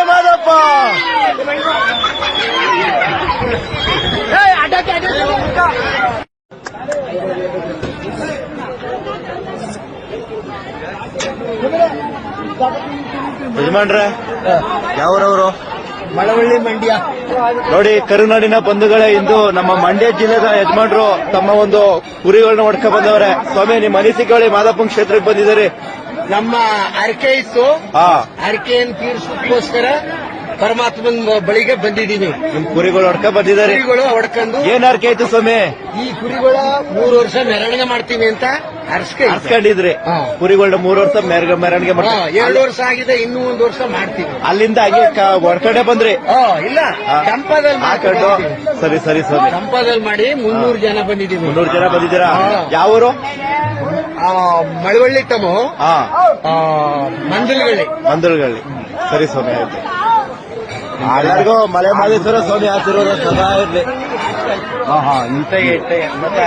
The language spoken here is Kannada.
ಮಾದಪ್ಪ ಯಜಮಾನ್ರೆ ಯಾವರವರು? ಮಳವಳ್ಳಿ ಮಂಡ್ಯ. ನೋಡಿ, ಕರುನಾಡಿನ ಬಂಧುಗಳೇ, ಇಂದು ನಮ್ಮ ಮಂಡ್ಯ ಜಿಲ್ಲೆದ ಯಜಮಾನ್ರು ತಮ್ಮ ಒಂದು ಕುರಿಗಳನ್ನ ಹೊಡ್ಕ ಬಂದವ್ರೆ. ಸ್ವಾಮಿ, ನಿಮ್ಮ ಅನಿಸಿಕೆ ಮಾದಪ್ಪನ ಕ್ಷೇತ್ರಕ್ಕೆ ಬಂದಿದ್ದಾರೆ. ನಮ್ಮ ಅರಕೆ ಇತ್ತು, ಅರಕೆಯನ್ನು ತೀರಿಸೋದಕ್ಕೋಸ್ಕರ ಪರಮಾತ್ಮನ ಬಳಿಗೆ ಬಂದಿದ್ದೀವಿ. ನಿಮ್ ಕುರಿಗಳು ಹೊಡ್ಕ ಬಂದಿದ್ದಾರೆ. ಕುರಿಗಳು ಹೊಡ್ಕೊಂಡು ಏನ್ ಅರ್ಕೆ ಆಯ್ತು ಸ್ವಾಮಿ? ಈ ಕುರಿಗಳ 3 ವರ್ಷ ಮೆರವಣಿಗೆ ಮಾಡ್ತೀವಿ ಅಂತ ಹರ್ಸ್ಕೊಂಡಿದ್ರಿ. ಕುರಿಗಳನ್ನ 3 ವರ್ಷ ಮೆರವಣಿಗೆ ಮಾಡ್ತೀವಿ. 2 ವರ್ಷ ಆಗಿದೆ, ಇನ್ನೂ 1 ವರ್ಷ ಮಾಡ್ತೀವಿ. ಅಲ್ಲಿಂದ ಹಾಗೆ ಹೊರಗಡೆ ಬಂದ್ರಿ? ಇಲ್ಲ, ಚಂಪಾದಲ್ಲಿ ಹಾಕೊಂಡು. ಸರಿ ಸರಿ ಸ್ವಾಮಿ. ಚಂಪಾದಲ್ಲಿ ಮಾಡಿ 300 ಜನ ಬಂದಿದ್ದೀವಿ. 300 ಜನ ಬಂದಿದ್ದೀರಾ? ಯಾವೂರು? ಮಳವಳ್ಳಿ ತಮ್ಮ ಮಂದಲಗಳ್ಳಿ. ಸರಿ ಸ್ವಾಮಿ, ಆಯ್ತು. ಎಲ್ಲರಿಗೂ ಮಲೆ ಮಾದೇಶ್ವರ ಸ್ವಾಮಿ ಆಶೀರ್ವಾದ ಸದಾ ಇರ್ಲಿ. ಇಂತ ಮತ್ತೆ